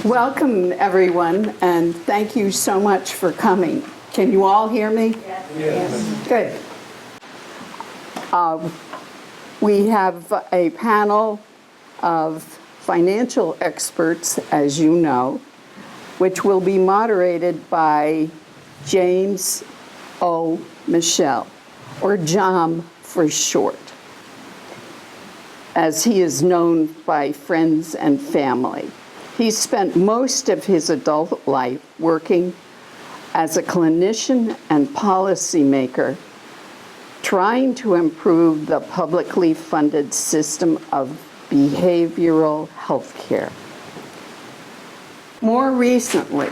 Welcome, everyone, and thank you so much for coming. Can you all hear me? Yes. Good. We have a panel of financial experts, as you know, which will be moderated by James O. Michel, or JOM for short, as he is known by friends and family. He spent most of his adult life working as a clinician and policymaker, trying to improve the publicly funded system of behavioral health care. More recently,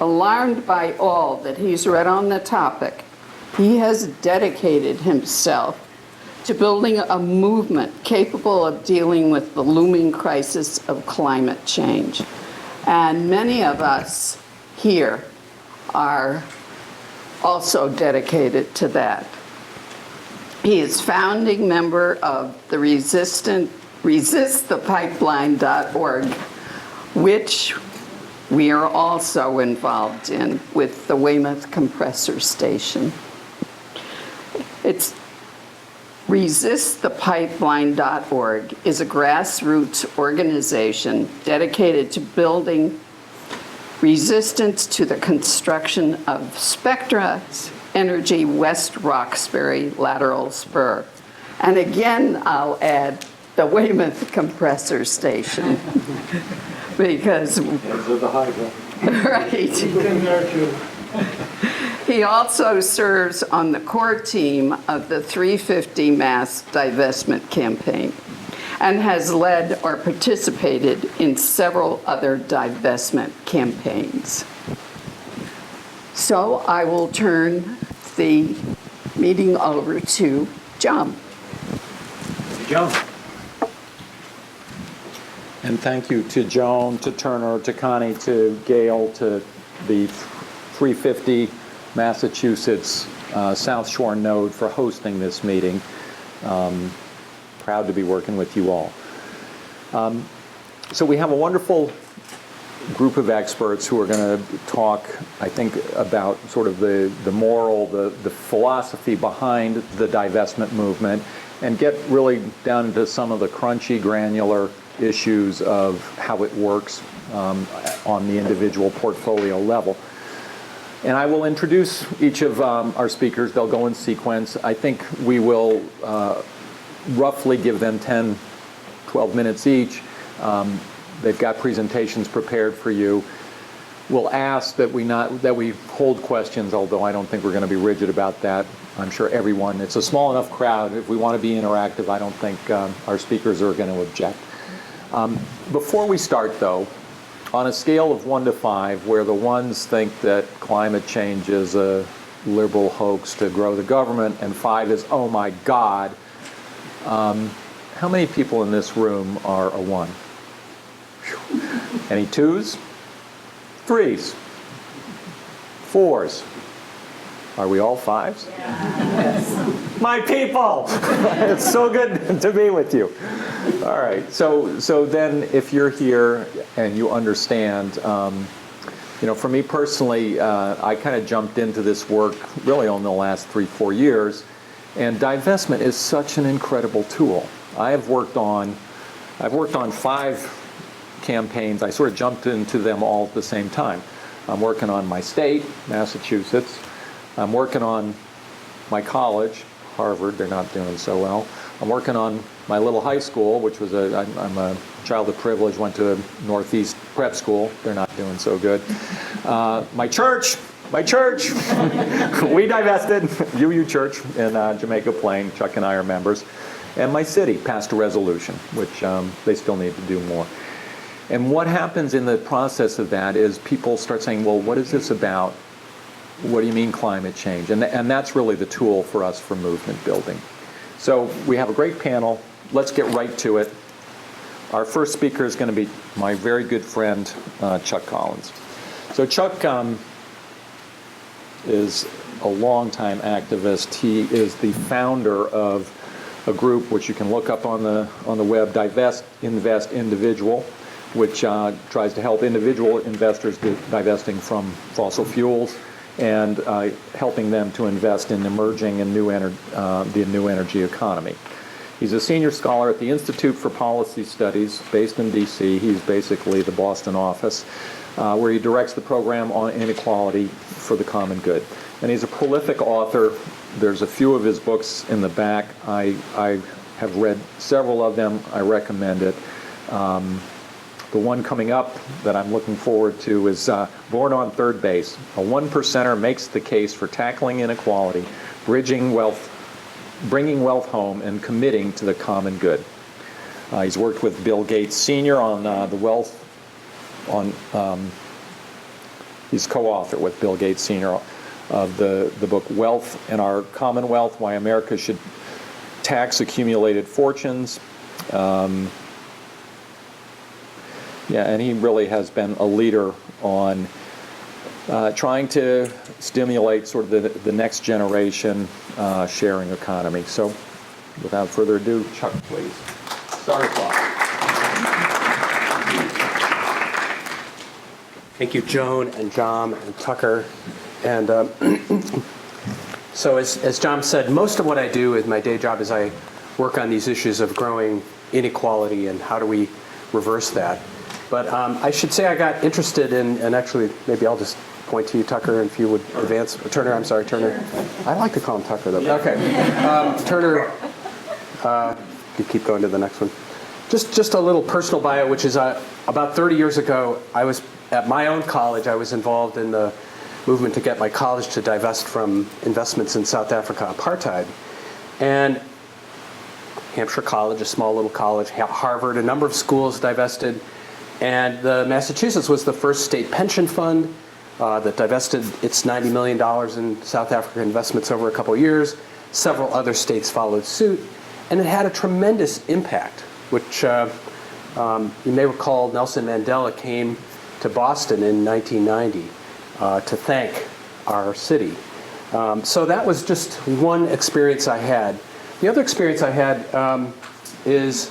alarmed by all that he's read on the topic, he has dedicated himself to building a movement capable of dealing with the looming crisis of climate change. And many of us here are also dedicated to that. He is founding member of the resistthepipeline.org, which we are also involved in with the Weymouth Compressor Station. It's ResistThePipeline.org is a grassroots organization dedicated to building resistance to the construction of Spectra Energy West Roxbury lateral spur. And again, I'll add the Weymouth Compressor Station. Because, right. He also serves on the core team of the 350 mass divestment campaign and has led or participated in several other divestment campaigns. So I will turn the meeting over to John. Joan. And thank you to Joan, to Turner, to Connie, to Gail, to the 350 Massachusetts South Shore Node for hosting this meeting. Proud to be working with you all. So we have a wonderful group of experts who are going to talk, I think, about sort of the moral, the philosophy behind the divestment movement, and get really down into some of the crunchy, granular issues of how it works on the individual portfolio level. And I will introduce each of our speakers. They'll go in sequence. I think we will roughly give them 10, 12 minutes each. They've got presentations prepared for you. We'll ask that we hold questions, although I don't think we're going to be rigid about that. I'm sure everyone, it's a small enough crowd. If we want to be interactive, I don't think our speakers are going to object. Before we start, though, on a scale of 1 to 5, where the ones think that climate change is a liberal hoax to grow the government, and 5 is, oh my God, how many people in this room are a 1? Any 2s? 3s? 4s? Are we all 5s? Yes. My people! It's so good to be with you. All right, so then if you're here and you understand, for me personally, I kind of jumped into this work really only the last 3-4 years, and divestment is such an incredible tool. I've worked on 5 campaigns. I sort of jumped into them all at the same time. I'm working on my state, Massachusetts. I'm working on my college, Harvard. They're not doing so well. I'm working on my little high school, which was I'm a child of privilege, went to a Northeast prep school. They're not doing so good. My church, we divested, UU Church in Jamaica Plain. Chuck and I are members. And my city passed a resolution, which they still need to do more. And what happens in the process of that is people start saying, well, what is this about? What do you mean climate change? And that's really the tool for us for movement building. So we have a great panel. Let's get right to it. Our first speaker is going to be my very good friend, Chuck Collins. So Chuck is a longtime activist. He is the founder of a group which you can look up on the web, Divest, Invest, Individual. which tries to help individual investors divesting from fossil fuels and helping them to invest in emerging and the new energy economy. He's a senior scholar at the Institute for Policy Studies based in D.C. He's basically the Boston office, where he directs the program on inequality for the common good. And he's a prolific author. There's a few of his books in the back. I have read several of them. I recommend it. The one coming up that I'm looking forward to is Born on Third Base. A one percenter makes the case for tackling inequality, bringing wealth home, and committing to the common good. He's worked with Bill Gates Sr. on he's co-author with Bill Gates Sr. of the book Wealth in Our Commonwealth, Why America Should Tax Accumulated Fortunes. And he really has been a leader on trying to stimulate sort of the next generation sharing economy. So without further ado, Chuck, please. Start clock. Thank you, Joan and John and Tucker. And so as John said, most of what I do in my day job is I work on these issues of growing inequality and how do we reverse that. But I should say I got interested in, and actually maybe I'll just point to you, Tucker, if you would advance. Turner, I'm sorry, Turner. I like to call him Tucker, though. Okay. Turner, you keep going to the next one. Just a little personal bio, which is about 30 years ago, I was at my own college. I was involved in the movement to get my college to divest from investments in South Africa apartheid. And Hampshire College, a small little college, Harvard, a number of schools divested. And Massachusetts was the first state pension fund that divested its $90 million in South African investments over a couple of years. Several other states followed suit. And it had a tremendous impact, which you may recall Nelson Mandela came to Boston in 1990 to thank our city. So that was just one experience I had. The other experience I had is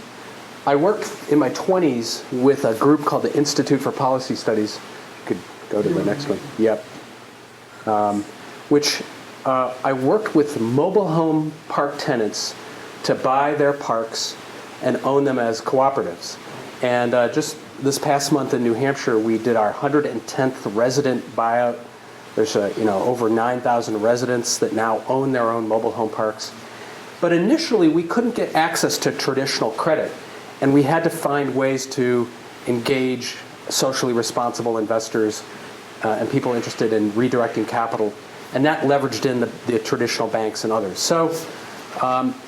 I worked in my 20s with a group called the Institute for Policy Studies. You could go to the next one. Yep. Which I worked with mobile home park tenants to buy their parks and own them as cooperatives. And just this past month in New Hampshire, we did our 110th resident buyout. There's over 9,000 residents that now own their own mobile home parks. But initially, we couldn't get access to traditional credit. And we had to find ways to engage socially responsible investors and people interested in redirecting capital. And that leveraged in the traditional banks and others. So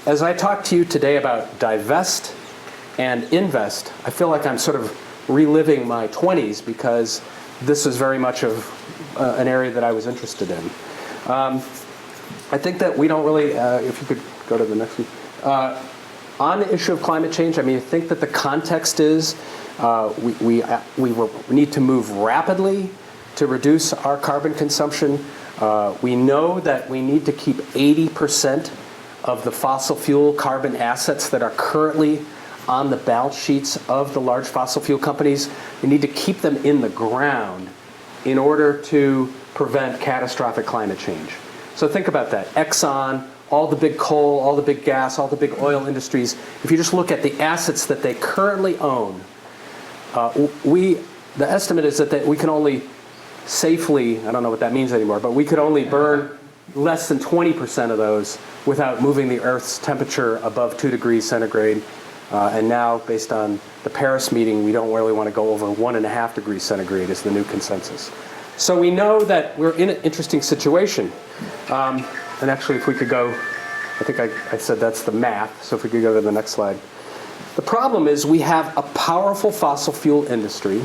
as I talk to you today about divest and invest, I feel like I'm sort of reliving my 20s because this is very much of an area that I was interested in. I think that we don't really, if you could go to the next one. On the issue of climate change, I mean, I think that the context is we need to move rapidly to reduce our carbon consumption. We know that we need to keep 80% of the fossil fuel carbon assets that are currently on the balance sheets of the large fossil fuel companies. We need to keep them in the ground in order to prevent catastrophic climate change. So think about that. Exxon, all the big coal, all the big gas, all the big oil industries, if you just look at the assets that they currently own, the estimate is that we can only safely, I don't know what that means anymore, but we could only burn less than 20% of those without moving the Earth's temperature above 2 degrees centigrade. And now, based on the Paris meeting, we don't really want to go over 1.5 degrees centigrade is the new consensus. So we know that we're in an interesting situation. And actually, if we could go, I think I said that's the math, so if we could go to the next slide. The problem is we have a powerful fossil fuel industry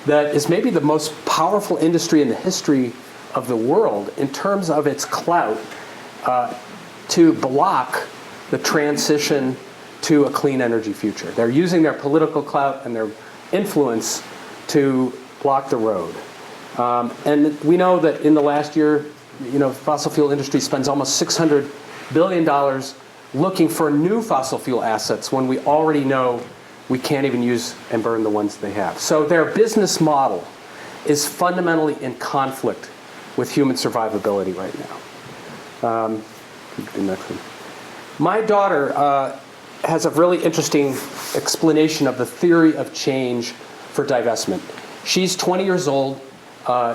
that is maybe the most powerful industry in the history of the world in terms of its clout to block the transition to a clean energy future. They're using their political clout and their influence to block the road. And we know that in the last year, fossil fuel industry spends almost $600 billion looking for new fossil fuel assets when we already know we can't even use and burn the ones they have. So their business model is fundamentally in conflict with human survivability right now. The next one. My daughter has a really interesting explanation of the theory of change for divestment. She's 20 years old.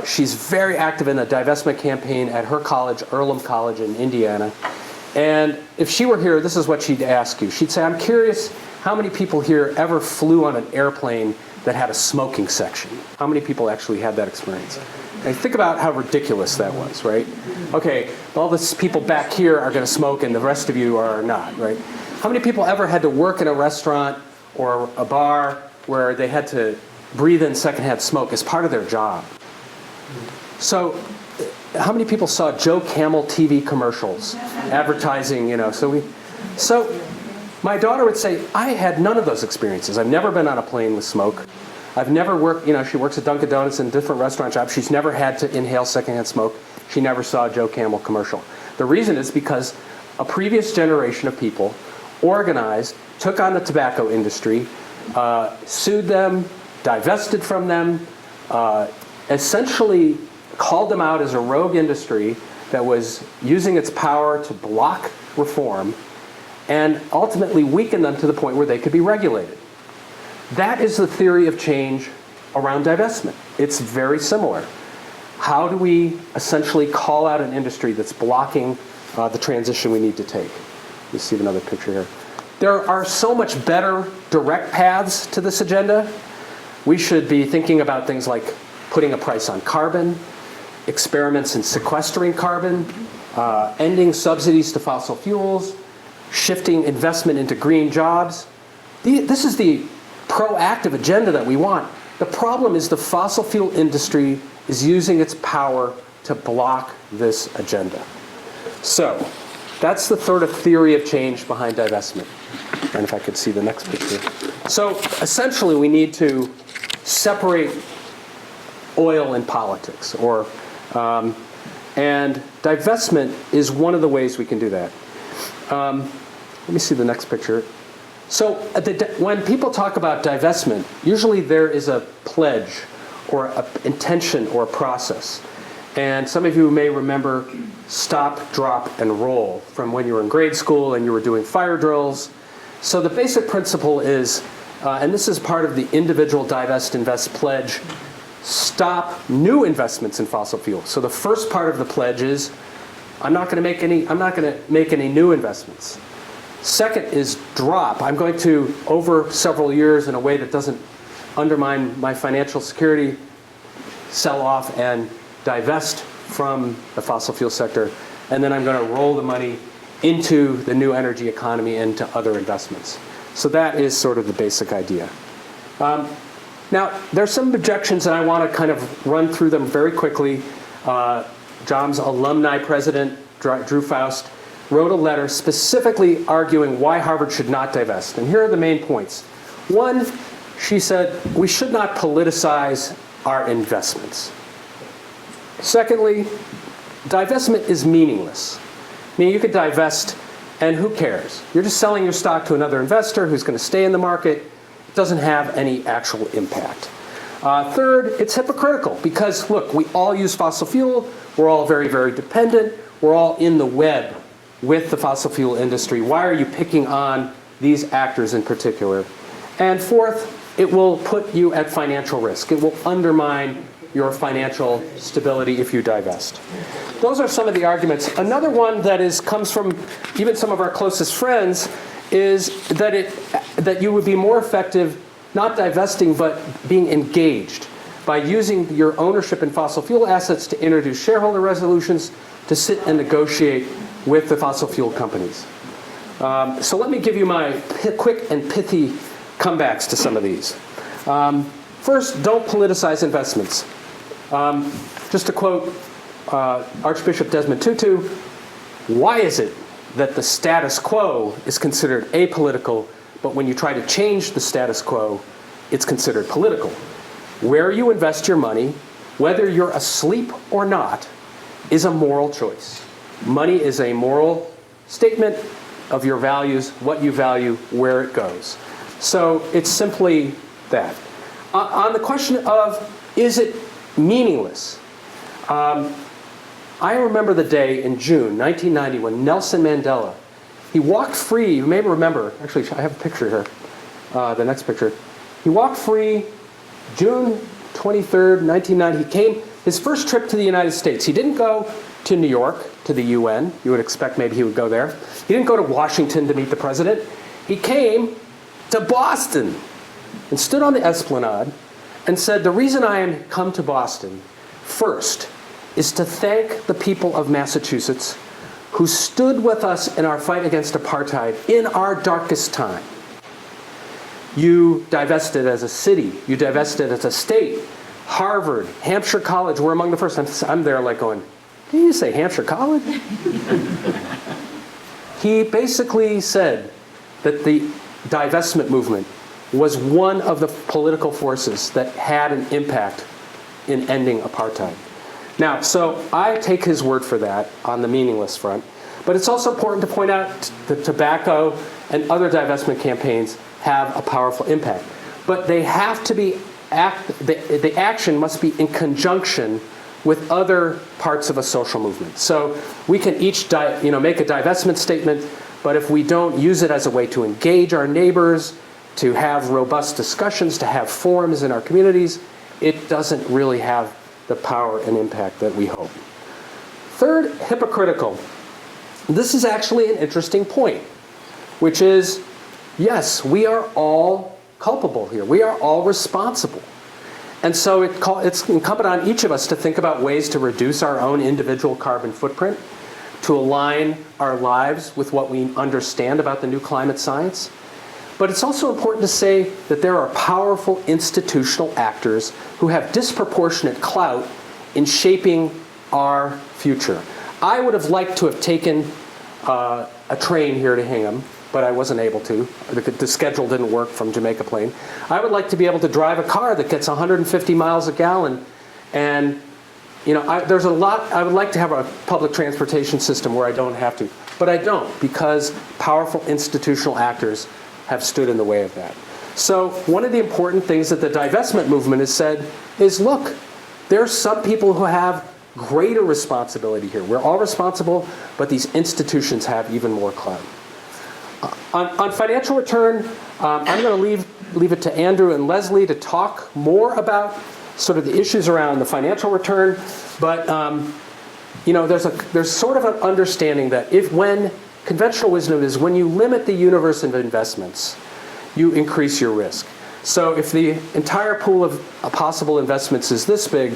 She's very active in the divestment campaign at her college, Earlham College in Indiana. And if she were here, this is what she'd ask you. She'd say, I'm curious how many people here ever flew on an airplane that had a smoking section? How many people actually had that experience? And think about how ridiculous that was, right? Okay, all these people back here are going to smoke and the rest of you are not, right? How many people ever had to work in a restaurant or a bar where they had to breathe in secondhand smoke as part of their job? So how many people saw Joe Camel TV commercials advertising, So my daughter would say, I had none of those experiences. I've never been on a plane with smoke. I've never worked, she works at Dunkin' Donuts and different restaurant jobs. She's never had to inhale secondhand smoke. She never saw a Joe Camel commercial. The reason is because a previous generation of people organized, took on the tobacco industry, sued them, divested from them, essentially called them out as a rogue industry that was using its power to block reform, and ultimately weakened them to the point where they could be regulated. That is the theory of change around divestment. It's very similar. How do we essentially call out an industry that's blocking the transition we need to take? You see another picture here. There are so much better direct paths to this agenda. We should be thinking about things like putting a price on carbon, experiments in sequestering carbon, ending subsidies to fossil fuels, shifting investment into green jobs. This is the proactive agenda that we want. The problem is the fossil fuel industry is using its power to block this agenda. So that's the sort of theory of change behind divestment. And if I could see the next picture. So essentially we need to separate oil and politics, and divestment is one of the ways we can do that. Let me see the next picture. So when people talk about divestment, usually there is a pledge or an intention or a process. And some of you may remember stop, drop, and roll from when you were in grade school and you were doing fire drills. So the basic principle is, and this is part of the individual divest, invest pledge, stop new investments in fossil fuels. So the first part of the pledge is, I'm not going to make any new investments. Second is drop. I'm going to, over several years in a way that doesn't undermine my financial security, sell off and divest from the fossil fuel sector. And then I'm going to roll the money into the new energy economy and to other investments. So that is sort of the basic idea. Now, there's some objections, and I want to kind of run through them very quickly. John's alumni president, Drew Faust, wrote a letter specifically arguing why Harvard should not divest. And here are the main points. One, she said, we should not politicize our investments. Secondly, divestment is meaningless. I mean, you could divest, and who cares? You're just selling your stock to another investor who's going to stay in the market. It doesn't have any actual impact. Third, it's hypocritical because, look, we all use fossil fuel. We're all very, very dependent. We're all in the web with the fossil fuel industry. Why are you picking on these actors in particular? And fourth, it will put you at financial risk. It will undermine your financial stability if you divest. Those are some of the arguments. Another one that comes from even some of our closest friends is that you would be more effective not divesting but being engaged by using your ownership in fossil fuel assets to introduce shareholder resolutions to sit and negotiate with the fossil fuel companies. So let me give you my quick and pithy comebacks to some of these. First, don't politicize investments. Just to quote Archbishop Desmond Tutu, why is it that the status quo is considered apolitical, but when you try to change the status quo, it's considered political? Where you invest your money, whether you're asleep or not, is a moral choice. Money is a moral statement of your values, what you value, where it goes. So it's simply that. On the question of, is it meaningless? I remember the day in June 1990 when Nelson Mandela, he walked free. You may remember, actually I have a picture here, the next picture. He walked free June 23rd, 1990. He came, his first trip to the United States. He didn't go to New York, to the UN. You would expect maybe he would go there. He didn't go to Washington to meet the president. He came to Boston and stood on the Esplanade and said, the reason I am come to Boston first is to thank the people of Massachusetts who stood with us in our fight against apartheid in our darkest time. You divested as a city. You divested as a state. Harvard, Hampshire College were among the first. I'm there like going, did you say Hampshire College? He basically said that the divestment movement was one of the political forces that had an impact in ending apartheid. Now, so I take his word for that on the meaningless front, but it's also important to point out that tobacco and other divestment campaigns have a powerful impact. But they have to be, the action must be in conjunction with other parts of a social movement. So we can each make a divestment statement, but if we don't use it as a way to engage our neighbors, to have robust discussions, to have forums in our communities, it doesn't really have the power and impact that we hope. Third, hypocritical. This is actually an interesting point, which is, yes, we are all culpable here. We are all responsible. And so it's incumbent on each of us to think about ways to reduce our own individual carbon footprint, to align our lives with what we understand about the new climate science. But it's also important to say that there are powerful institutional actors who have disproportionate clout in shaping our future. I would have liked to have taken a train here to Hingham, but I wasn't able to. The schedule didn't work from Jamaica Plain. I would like to be able to drive a car that gets 150 miles a gallon. And there's a lot, I would like to have a public transportation system where I don't have to. But I don't, because powerful institutional actors have stood in the way of that. So one of the important things that the divestment movement has said is, look, there are some people who have greater responsibility here. We're all responsible, but these institutions have even more clout. On financial return, I'm going to leave it to Andrew and Leslie to talk more about sort of the issues around the financial return. But there's sort of an understanding that when conventional wisdom is when you limit the universe of investments, you increase your risk. So if the entire pool of possible investments is this big,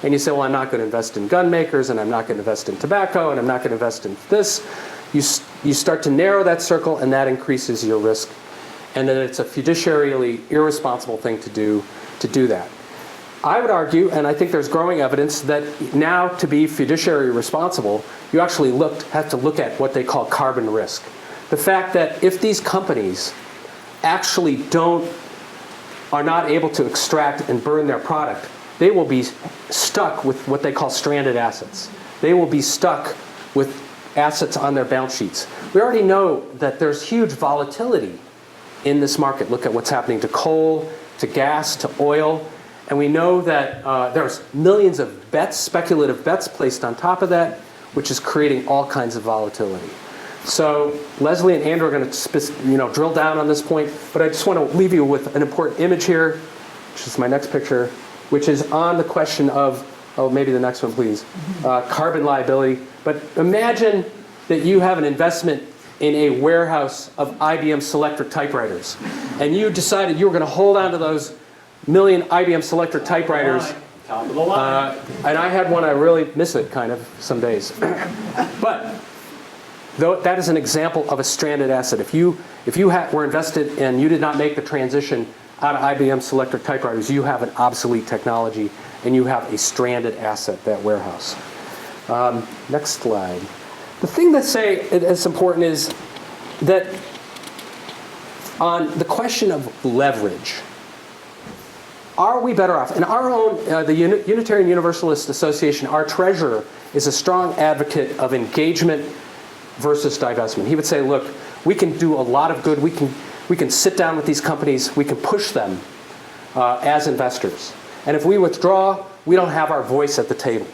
and you say, well, I'm not going to invest in gun makers, and I'm not going to invest in tobacco, and I'm not going to invest in this, you start to narrow that circle, and that increases your risk. And then it's a fiduciarily irresponsible thing to do that. I would argue, and I think there's growing evidence, that now to be fiduciary responsible, you actually have to look at what they call carbon risk. The fact that if these companies actually are not able to extract and burn their product, they will be stuck with what they call stranded assets. They will be stuck with assets on their balance sheets. We already know that there's huge volatility in this market. Look at what's happening to coal, to gas, to oil. And we know that there's millions of bets, speculative bets placed on top of that, which is creating all kinds of volatility. So Leslie and Andrew are going to drill down on this point, but I just want to leave you with an important image here, which is my next picture, which is on the question of, maybe the next one, please, carbon liability. But imagine that you have an investment in a warehouse of IBM Selectric typewriters, and you decided you were going to hold on to those million IBM Selectric typewriters. Top of the line. And I had one, I really miss it kind of some days. But that is an example of a stranded asset. If you were invested and you did not make the transition out of IBM Selectric typewriters, you have an obsolete technology and you have a stranded asset, that warehouse. Next slide. The thing that's important is that on the question of leverage, are we better off? In our own, the Unitarian Universalist Association, our treasurer is a strong advocate of engagement versus divestment. He would say, look, we can do a lot of good. We can We can sit down with these companies. We can push them as investors. And if we withdraw, we don't have our voice at the table.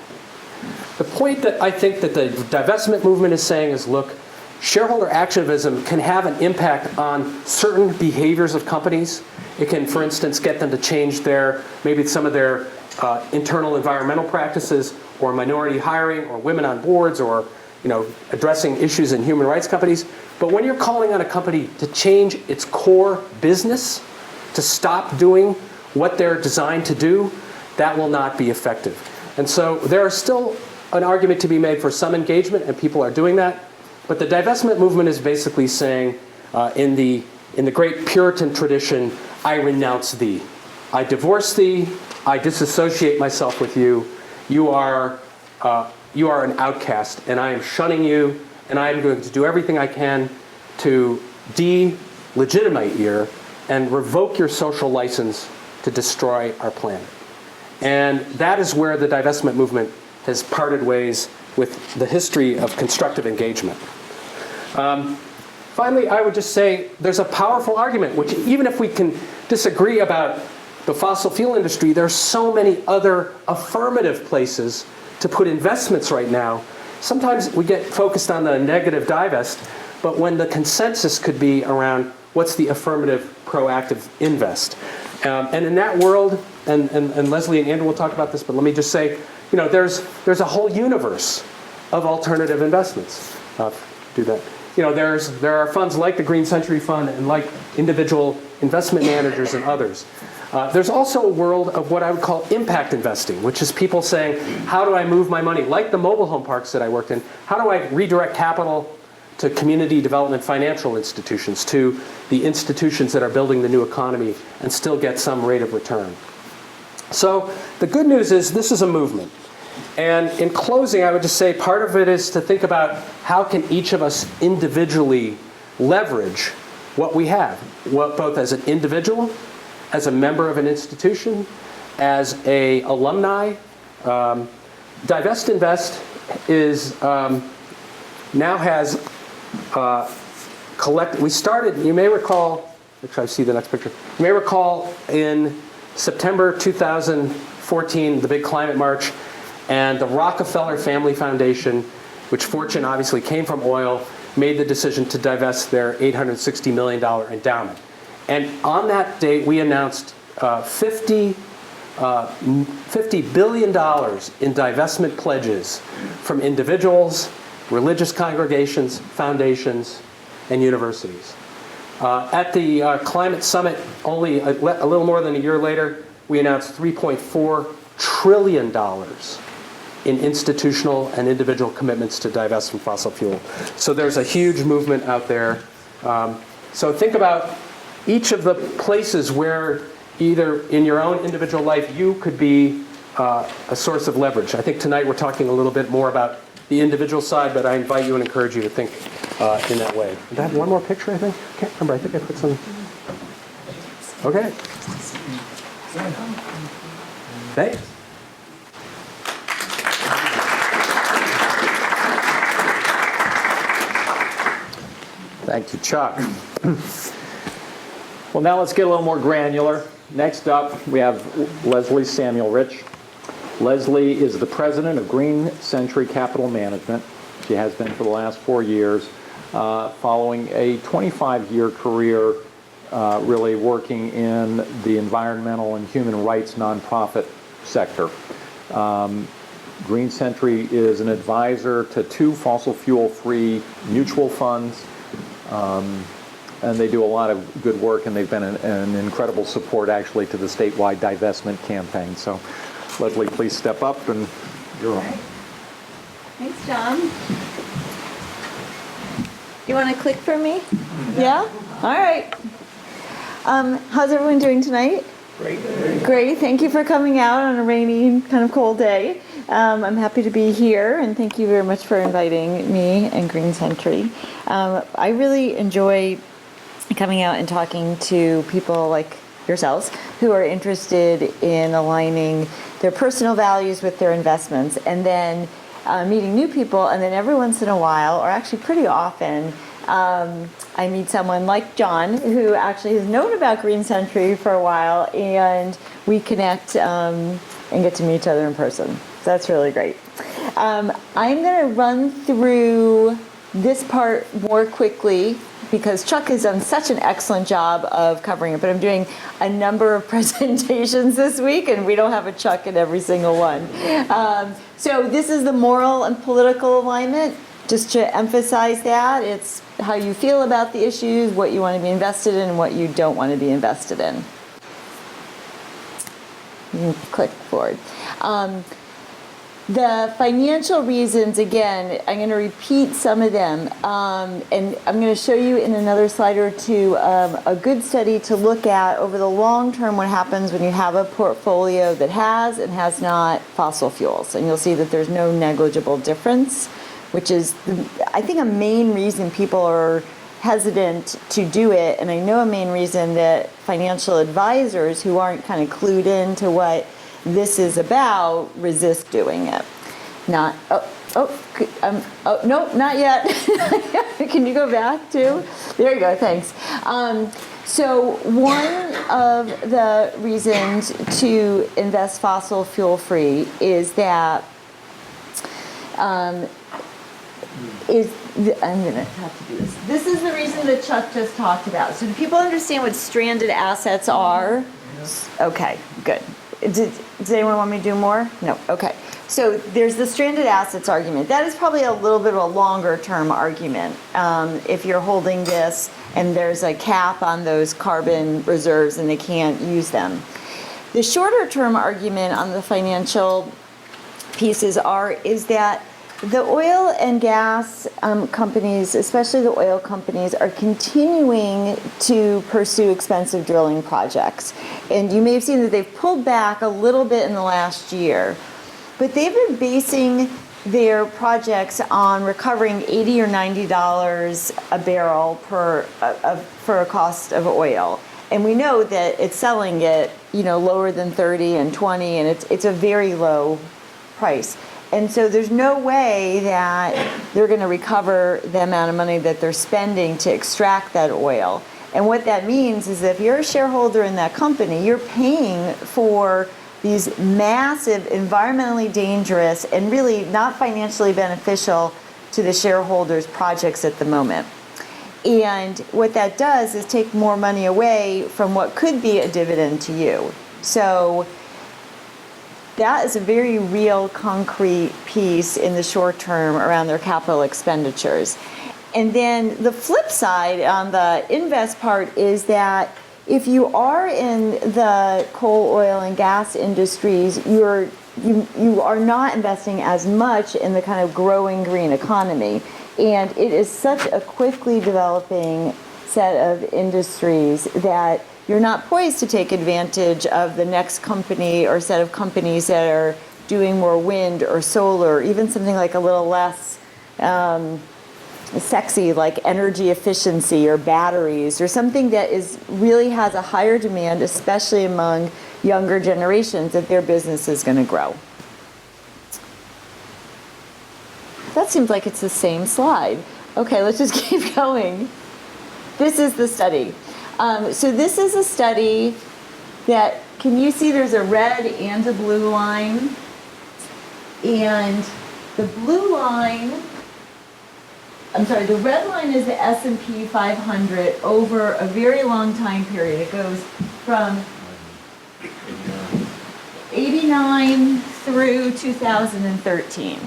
The point that I think that the divestment movement is saying is, look, shareholder activism can have an impact on certain behaviors of companies. It can, for instance, get them to change maybe some of their internal environmental practices, or minority hiring, or women on boards, or addressing issues in human rights companies. But when you're calling on a company to change its core business, to stop doing what they're designed to do, that will not be effective. And so there is still an argument to be made for some engagement, and people are doing that. But the divestment movement is basically saying, in the great Puritan tradition, I renounce thee. I divorce thee. I disassociate myself with you. You are an outcast, and I am shunning you, and I am going to do everything I can to delegitimize you and revoke your social license to destroy our planet. And that is where the divestment movement has parted ways with the history of constructive engagement. Finally, I would just say there's a powerful argument, which even if we can disagree about the fossil fuel industry, there's so many other affirmative places to put investments right now. Sometimes we get focused on the negative divest, but when the consensus could be around what's the affirmative proactive invest. And in that world, and Leslie and Andrew will talk about this, but let me just say, there's a whole universe of alternative investments. Do that. There are funds like the Green Century Fund and like individual investment managers and others. There's also a world of what I would call impact investing, which is people saying, how do I move my money? Like the mobile home parks that I worked in, how do I redirect capital to community development financial institutions, to the institutions that are building the new economy, and still get some rate of return? So the good news is this is a movement. And in closing, I would just say part of it is to think about how can each of us individually leverage what we have, both as an individual, as a member of an institution, as an alumni. Divest Invest is now has we started, you may recall, actually I see the next picture. You may recall in September 2014, the big climate march, and the Rockefeller Family Foundation, which fortune obviously came from oil, made the decision to divest their $860 million endowment. And on that date, we announced $50 billion in divestment pledges from individuals, religious congregations, foundations, and universities. At the climate summit, only a little more than a year later, we announced $3.4 trillion in institutional and individual commitments to divest from fossil fuel. So there's a huge movement out there. So think about each of the places where either in your own individual life you could be a source of leverage. I think tonight we're talking a little bit more about the individual side, but I invite you and encourage you to think in that way. Did I have one more picture, I think? I can't remember. I think I put some. Okay. Thanks. Thank you, Chuck. Well, now let's get a little more granular. Next up, we have Leslie Samuel Rich. Leslie is the president of Green Century Capital Management. She has been for the last 4 years, following a 25-year career really working in the environmental and human rights nonprofit sector. Green Century is an advisor to 2 fossil fuel-free mutual funds, and they do a lot of good work, and they've been an incredible support actually to the statewide divestment campaign. So Leslie, please step up, and you're on. Thanks, John. You want to click for me? Yeah? All right. How's everyone doing tonight? Great. Great. Thank you for coming out on a rainy, kind of cold day. I'm happy to be here, and thank you very much for inviting me and Green Century. I really enjoy coming out and talking to people like yourselves who are interested in aligning their personal values with their investments, and then meeting new people, and then every once in a while, or actually pretty often, I meet someone like John, who actually has known about Green Century for a while, and we connect and get to meet each other in person. So that's really great. I'm going to run through this part more quickly because Chuck has done such an excellent job of covering it, but I'm doing a number of presentations this week, and we don't have a Chuck in every single one. So this is the moral and political alignment. Just to emphasize that, it's how you feel about the issues, what you want to be invested in, and what you don't want to be invested in. You can click forward. The financial reasons, again, I'm going to repeat some of them, and I'm going to show you in another slide or two a good study to look at over the long term what happens when you have a portfolio that has and has not fossil fuels. And you'll see that there's no negligible difference, which is, I think, a main reason people are hesitant to do it. And I know a main reason that financial advisors who aren't kind of clued into what this is about resist doing it. No, not yet. Can you go back to? There you go, thanks. So one of the reasons to invest fossil fuel free is that I'm going to have to do this. This is the reason that Chuck just talked about. So do people understand what stranded assets are? Okay, good. Does anyone want me to do more? No, okay. So there's the stranded assets argument. That is probably a little bit of a longer term argument. If you're holding this and there's a cap on those carbon reserves and they can't use them. The shorter term argument on the financial pieces is that the oil and gas companies, especially the oil companies, are continuing to pursue expensive drilling projects. And you may have seen that they've pulled back a little bit in the last year. But they've been basing their projects on recovering $80 or $90 a barrel for a cost of oil. And we know that it's selling it, lower than 30 and 20, and it's a very low price. And so there's no way that they're going to recover the amount of money that they're spending to extract that oil. And what that means is that if you're a shareholder in that company, you're paying for these massive, environmentally dangerous, and really not financially beneficial to the shareholders' projects at the moment. And what that does is take more money away from what could be a dividend to you. So that is a very real, concrete piece in the short term around their capital expenditures. And then the flip side on the invest part is that if you are in the coal, oil, and gas industries, you are not investing as much in the kind of growing green economy. And it is such a quickly developing set of industries that you're not poised to take advantage of the next company or set of companies that are doing more wind or solar, or even something like a little less sexy like energy efficiency or batteries, or something that really has a higher demand, especially among younger generations, that their business is going to grow. That seems like it's the same slide. Okay, let's just keep going. This is the study. So this is a study that, can you see there's a red and a blue line? And the blue line, the red line is the S&P 500 over a very long time period. It goes from 89 through 2013.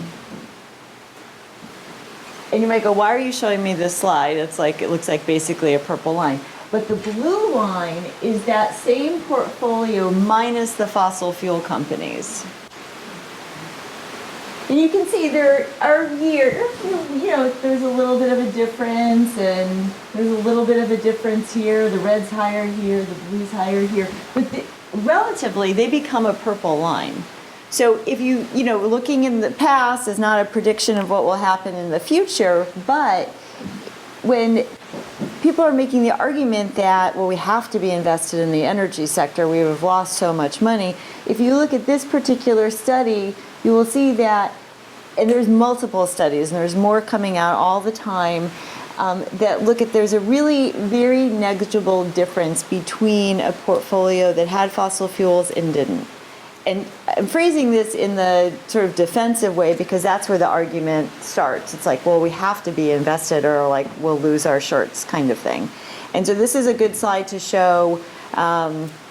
And you might go, why are you showing me this slide? It looks like basically a purple line. But the blue line is that same portfolio minus the fossil fuel companies. And you can see there are years, there's a little bit of a difference, and there's a little bit of a difference here. The red's higher here, the blue's higher here. But relatively, they become a purple line. So if looking in the past is not a prediction of what will happen in the future, but when people are making the argument that, we have to be invested in the energy sector, we have lost so much money. If you look at this particular study, you will see that, and there's multiple studies, and there's more coming out all the time, that look at there's a really very negligible difference between a portfolio that had fossil fuels and didn't. And I'm phrasing this in the sort of defensive way because that's where the argument starts. It's like, well, we have to be invested or like we'll lose our shirts kind of thing. And so this is a good slide to show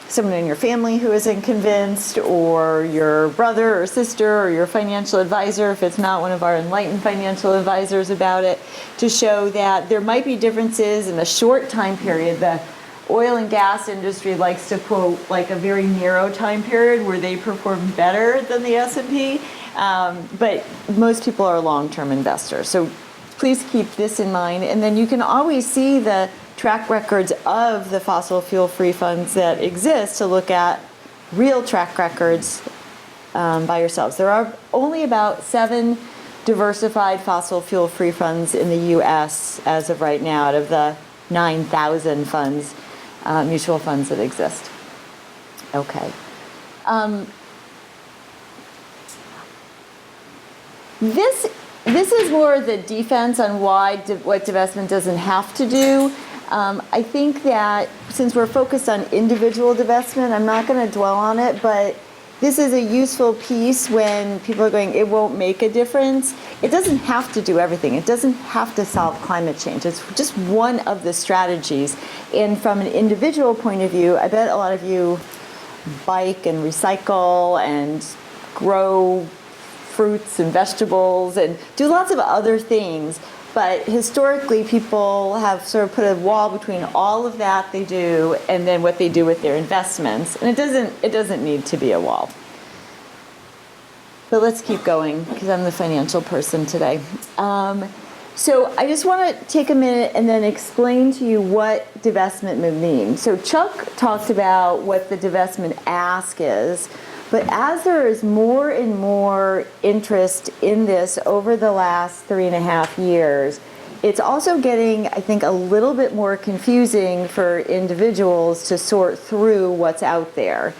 someone in your family who isn't convinced, or your brother or sister or your financial advisor, if it's not one of our enlightened financial advisors about it, to show that there might be differences in a short time period. The oil and gas industry likes to quote like a very narrow time period where they perform better than the S&P, but most people are long-term investors. So please keep this in mind. And then you can always see the track records of the fossil fuel-free funds that exist to look at real track records by yourselves. There are only about 7 diversified fossil fuel-free funds in the U.S. as of right now out of the 9,000 funds, mutual funds that exist. Okay. This is more the defense on why what divestment doesn't have to do. I think that since we're focused on individual divestment, I'm not going to dwell on it, but this is a useful piece when people are going, it won't make a difference. It doesn't have to do everything. It doesn't have to solve climate change. It's just one of the strategies. And from an individual point of view, I bet a lot of you bike and recycle and grow fruits and vegetables and do lots of other things. But historically, people have sort of put a wall between all of that they do and then what they do with their investments. And it doesn't need to be a wall. But let's keep going because I'm the financial person today. So I just want to take a minute and then explain to you what divestment would mean. So Chuck talked about what the divestment ask is. But as there is more and more interest in this over the last 3.5 years, it's also getting, I think, a little bit more confusing for individuals to sort through what's out there.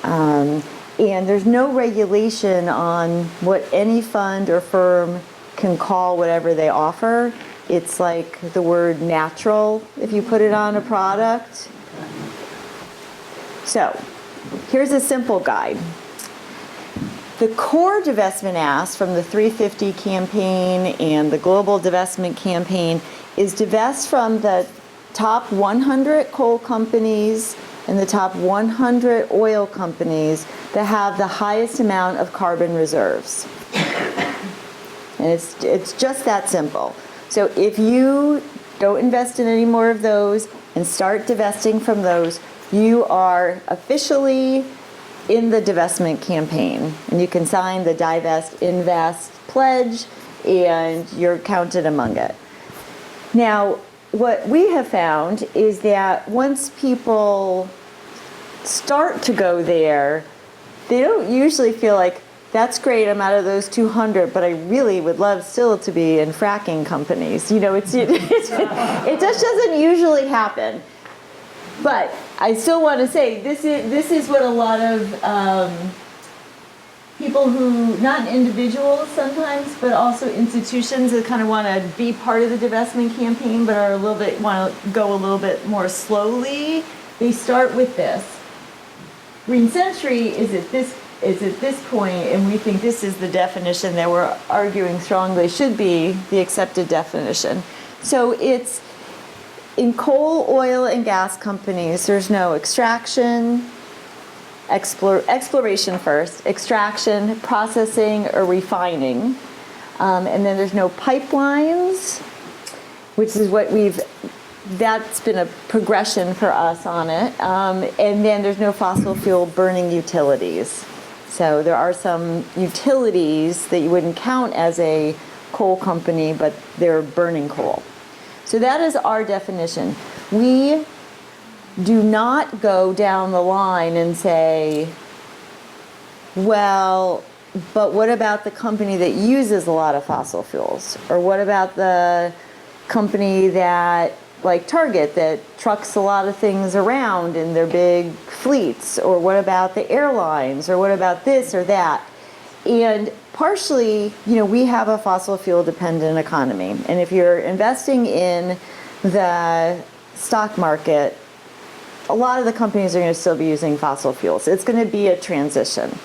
And there's no regulation on what any fund or firm can call whatever they offer. It's like the word natural if you put it on a product. So here's a simple guide. The core divestment ask from the 350 campaign and the global divestment campaign is divest from the top 100 coal companies and the top 100 oil companies that have the highest amount of carbon reserves. And it's just that simple. So if you don't invest in any more of those and start divesting from those, you are officially in the divestment campaign. And you can sign the Divest, Invest pledge, and you're counted among it. Now, what we have found is that once people start to go there, they don't usually feel like, that's great, I'm out of those 200, but I really would love still to be in fracking companies. You know, it just doesn't usually happen. But I still want to say this is what a lot of people who, not individuals sometimes, but also institutions that kind of want to be part of the divestment campaign, but are want to go a little bit more slowly. They start with this. Green Century is at this point, and we think this is the definition that we're arguing strongly should be the accepted definition. So it's in coal, oil, and gas companies, there's no extraction, exploration first, extraction, processing, or refining. And then there's no pipelines, which is what that's been a progression for us on it. And then there's no fossil fuel burning utilities. So there are some utilities that you wouldn't count as a coal company, but they're burning coal. So that is our definition. We do not go down the line and say, well, but what about the company that uses a lot of fossil fuels? Or what about the company that, like Target, that trucks a lot of things around in their big fleets? Or what about the airlines? Or what about this or that? And partially, we have a fossil fuel dependent economy. And if you're investing in the stock market, a lot of the companies are going to still be using fossil fuels. It's going to be a transition.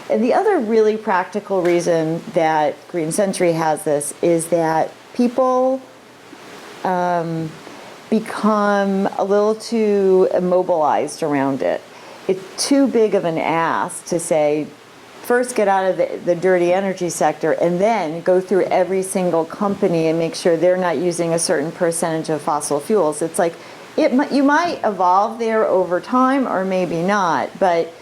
And the other really practical reason that Green Century has this is that people become a little too immobilized around it. It's too big of an ask to say, first get out of the dirty energy sector and then go through every single company and make sure they're not using a certain percentage of fossil fuels. It's like, you might evolve there over time or maybe not, but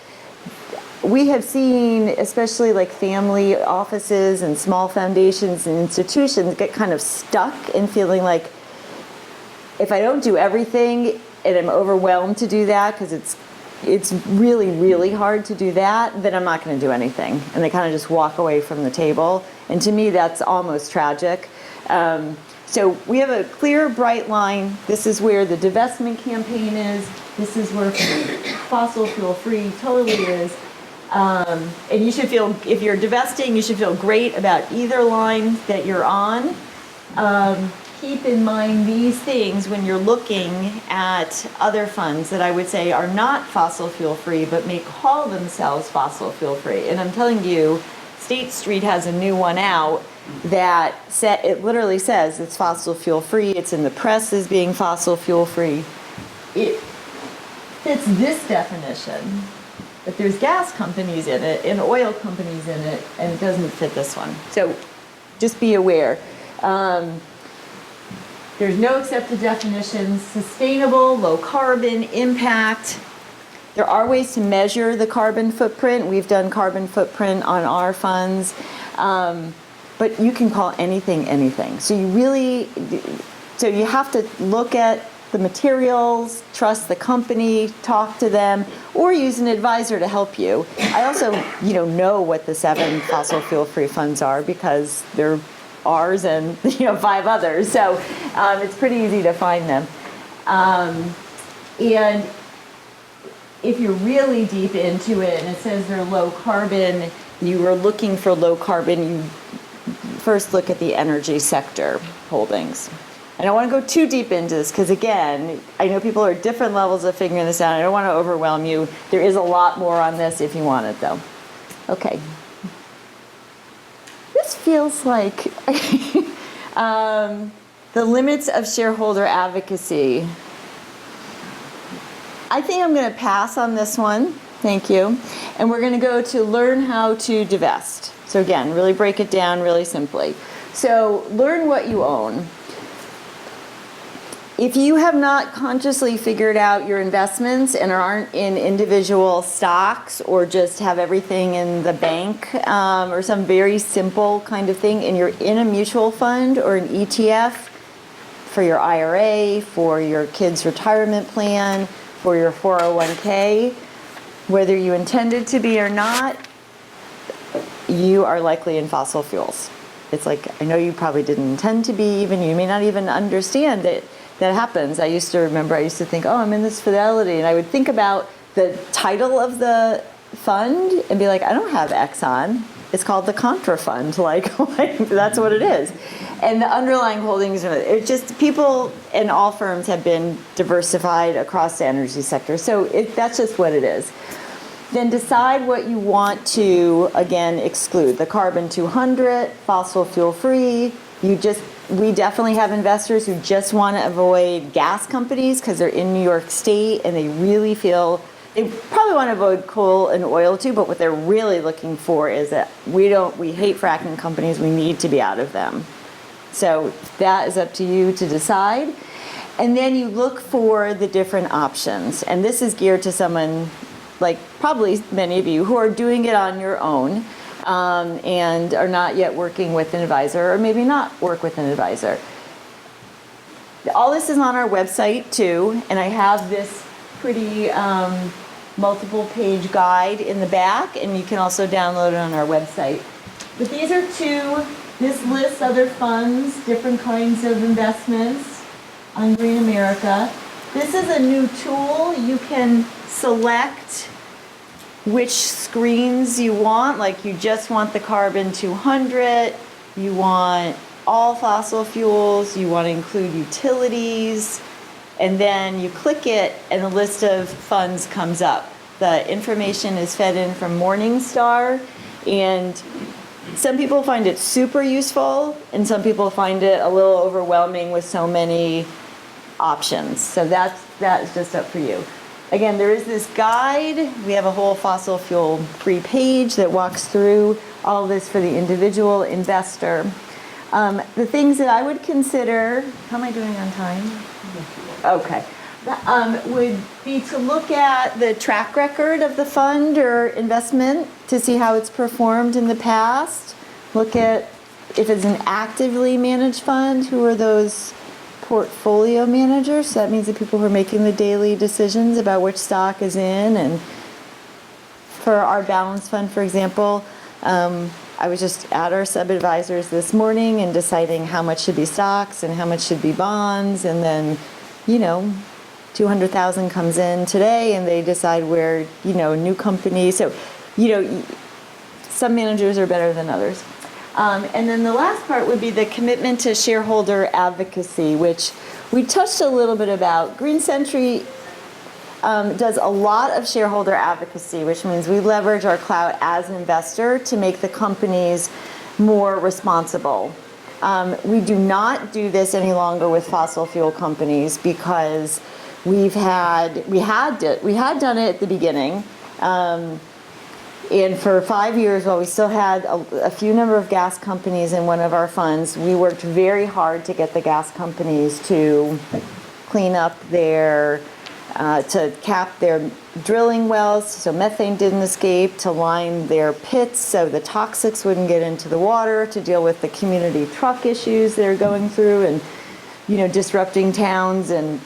we have seen, especially like family offices and small foundations and institutions, get kind of stuck in feeling like, if I don't do everything and I'm overwhelmed to do that, because it's really, really hard to do that, then I'm not going to do anything. And they kind of just walk away from the table. And to me, that's almost tragic. So we have a clear, bright line. This is where the divestment campaign is. This is where fossil fuel free totally is. And you should feel, if you're divesting, you should feel great about either line that you're on. Keep in mind these things when you're looking at other funds that I would say are not fossil fuel free, but may call themselves fossil fuel free. And I'm telling you, State Street has a new one out that it literally says it's fossil fuel free. It's in the press as being fossil fuel free. It fits this definition, but there's gas companies in it and oil companies in it, and it doesn't fit this one. So just be aware. There's no accepted definitions: sustainable, low carbon, impact. There are ways to measure the carbon footprint. We've done carbon footprint on our funds, but you can call anything anything. So you have to look at the materials, trust the company, talk to them, or use an advisor to help you. I also, know what the 7 fossil fuel-free funds are because they're ours and 5 others. So it's pretty easy to find them. And if you're really deep into it and it says they're low carbon, you are looking for low carbon, you first look at the energy sector holdings. I don't want to go too deep into this because, again, I know people are at different levels of figuring this out. I don't want to overwhelm you. There is a lot more on this if you want it, though. Okay. This feels like the limits of shareholder advocacy. I think I'm going to pass on this one. Thank you. And we're going to go to learn how to divest. So again, really break it down really simply. So learn what you own. If you have not consciously figured out your investments and aren't in individual stocks or just have everything in the bank or some very simple kind of thing, and you're in a mutual fund or an ETF for your IRA, for your kids' retirement plan, for your 401k, whether you intended to be or not, you are likely in fossil fuels. It's like, I know you probably didn't intend to be even, you may not even understand it. That happens. I used to think, oh, I'm in this Fidelity. And I would think about the title of the fund and be like, I don't have Exxon. It's called the Contra Fund. Like that's what it is. And the underlying holdings, it's just people and all firms have been diversified across the energy sector. So that's just what it is. Then decide what you want to, again, exclude. The carbon 200, fossil fuel free. We definitely have investors who just want to avoid gas companies because they're in New York State and they really feel, they probably want to avoid coal and oil too, but what they're really looking for is that we hate fracking companies, we need to be out of them. So that is up to you to decide. And then you look for the different options. And this is geared to someone like probably many of you who are doing it on your own. And are not yet working with an advisor, or maybe not work with an advisor. All this is on our website too, and I have this pretty multiple page guide in the back, and you can also download it on our website. But these are this lists other funds, different kinds of investments on Green America. This is a new tool. You can select which screens you want, like you just want the carbon 200, you want all fossil fuels, you want to include utilities, and then you click it and a list of funds comes up. The information is fed in from Morningstar, and some people find it super useful, and some people find it a little overwhelming with so many options. So that is just up for you. Again, there is this guide. We have a whole fossil fuel free page that walks through all of this for the individual investor. The things that I would consider, how am I doing on time? Okay. Would be to look at the track record of the fund or investment to see how it's performed in the past. Look at if it's an actively managed fund, who are those portfolio managers? So that means the people who are making the daily decisions about which stock is in. And for our balanced fund, for example, I was just at our sub-advisors this morning and deciding how much should be stocks and how much should be bonds. And then, 200,000 comes in today and they decide where, new companies. So, some managers are better than others. And then the last part would be the commitment to shareholder advocacy, which we touched a little bit about. Green Century does a lot of shareholder advocacy, which means we leverage our clout as an investor to make the companies more responsible. We do not do this any longer with fossil fuel companies because we had done it at the beginning. And for 5 years, while we still had a few number of gas companies in one of our funds, we worked very hard to get the gas companies to clean up to cap their drilling wells so methane didn't escape, to line their pits so the toxics wouldn't get into the water, to deal with the community truck issues they're going through and, disrupting towns and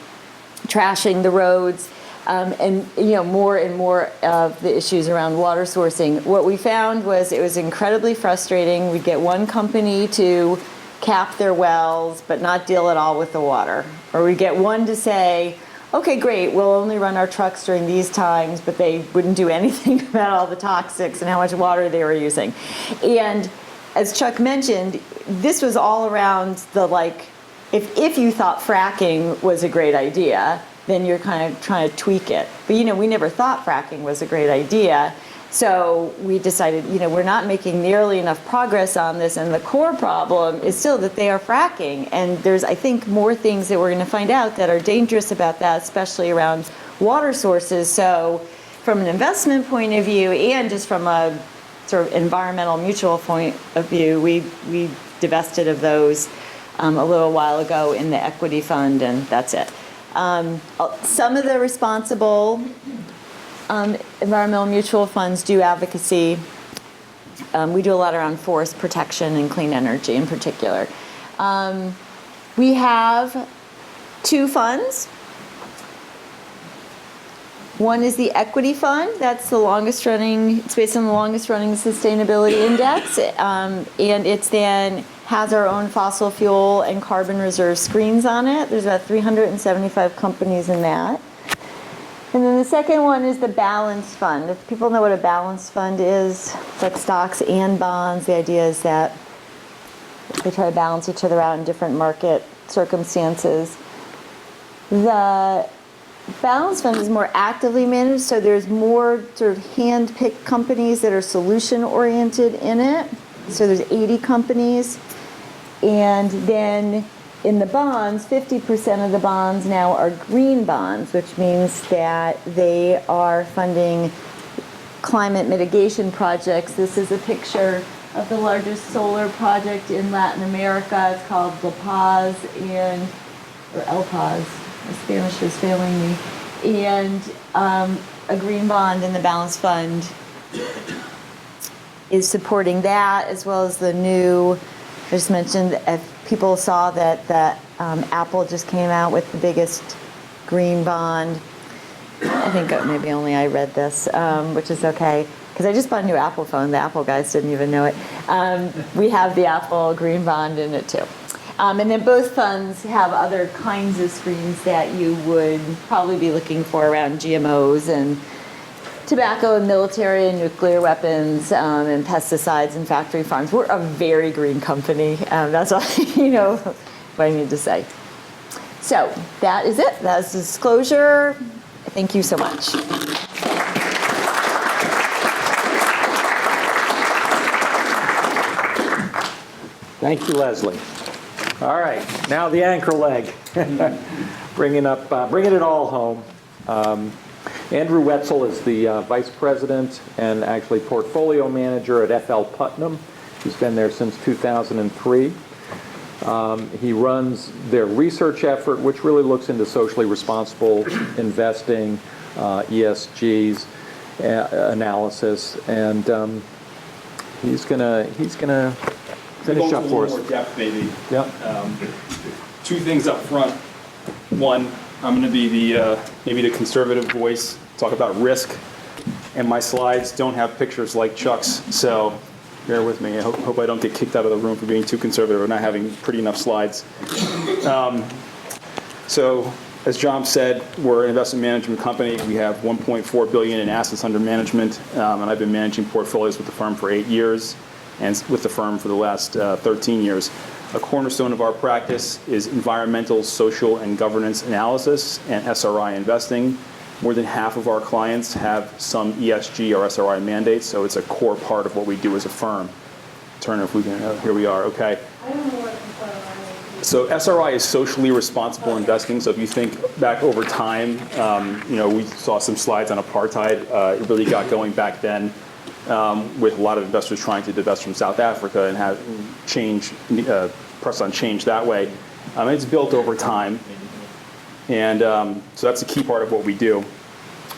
trashing the roads. And more and more of the issues around water sourcing. What we found was it was incredibly frustrating. We'd get one company to cap their wells but not deal at all with the water. Or we'd get one to say, okay, great, we'll only run our trucks during these times, but they wouldn't do anything about all the toxics and how much water they were using. And as Chuck mentioned, this was all around the if you thought fracking was a great idea, then you're kind of trying to tweak it. But, we never thought fracking was a great idea. So we decided, we're not making nearly enough progress on this. And the core problem is still that they are fracking. And there's, I think, more things that we're going to find out that are dangerous about that, especially around water sources. So from an investment point of view and just from a sort of environmental mutual point of view, we divested of those a little while ago in the equity fund, and that's it. Some of the responsible environmental mutual funds do advocacy. We do a lot around forest protection and clean energy in particular. We have 2 funds. One is the equity fund. That's the longest running, it's based on the longest running sustainability index. And it's then has our own fossil fuel and carbon reserve screens on it. There's about 375 companies in that. And then the second one is the balanced fund. If people know what a balanced fund is, it's like stocks and bonds. The idea is that they try to balance each other out in different market circumstances. The balanced fund is more actively managed, so there's more sort of hand-picked companies that are solution-oriented in it. So there's 80 companies. And then in the bonds, 50% of the bonds now are green bonds, which means that they are funding climate mitigation projects. This is a picture of the largest solar project in Latin America. It's called La Paz or El Paz. My Spanish is failing me. And a green bond in the balanced fund is supporting that, as well as the new, I just mentioned, if people saw that Apple just came out with the biggest green bond. I think maybe only I read this, which is okay, because I just bought a new Apple phone. The Apple guys didn't even know it. We have the Apple green bond in it too. And then both funds have other kinds of screens that you would probably be looking for around GMOs and tobacco and military and nuclear weapons and pesticides and factory farms. We're a very green company. That's all what I need to say. So that is it. That's disclosure. Thank you so much. Thank you, Leslie. All right, now the anchor leg. bringing it all home. Andrew Wetzel is the vice president and actually portfolio manager at FL Putnam. He's been there since 2003. He runs their research effort, which really looks into socially responsible investing, ESGs analysis, and he's gonna finish up for us. More depth, maybe. Yeah. Two things up front. One, I'm going to be the maybe the conservative voice, talk about risk, and my slides don't have pictures like Chuck's, so bear with me. I hope I don't get kicked out of the room for being too conservative or not having pretty enough slides. So, as John said, we're an investment management company. We have $1.4 billion in assets under management, and I've been managing portfolios with the firm for 8 years, and with the firm for the last 13 years. A cornerstone of our practice is environmental, social, and governance analysis and SRI investing. More than half of our clients have some ESG or SRI mandates, so it's a core part of what we do as a firm. Turner, if we can, here we are, okay. So SRI is socially responsible investing. So if you think back over time, we saw some slides on apartheid. It really got going back then. With a lot of investors trying to divest from South Africa and have press on change that way. It's built over time, and so that's a key part of what we do.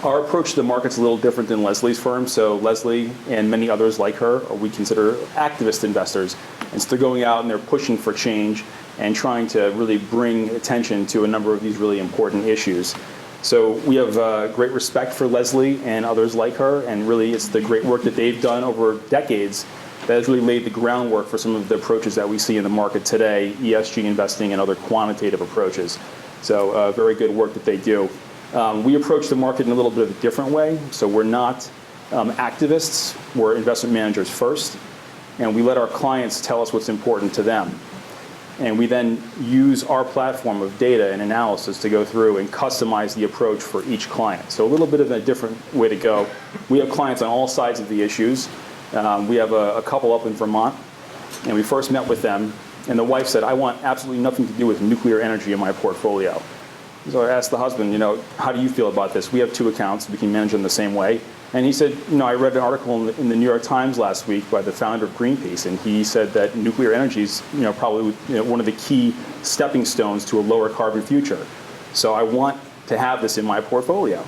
Our approach to the market's a little different than Leslie's firm. So Leslie and many others like her, we consider activist investors, and so they're going out and they're pushing for change and trying to really bring attention to a number of these really important issues. So we have great respect for Leslie and others like her, and really it's the great work that they've done over decades that has really laid the groundwork for some of the approaches that we see in the market today, ESG investing and other quantitative approaches. So very good work that they do. We approach the market in a little bit of a different way. So we're not activists, we're investment managers first, and we let our clients tell us what's important to them. And we then use our platform of data and analysis to go through and customize the approach for each client. So a little bit of a different way to go. We have clients on all sides of the issues. We have a couple up in Vermont, and we first met with them, and the wife said, I want absolutely nothing to do with nuclear energy in my portfolio. So I asked the husband, how do you feel about this? We have 2 accounts, we can manage them the same way. And he said, I read an article in the New York Times last week by the founder of Greenpeace, and he said that nuclear energy is, probably one of the key stepping stones to a lower carbon future. So I want to have this in my portfolio.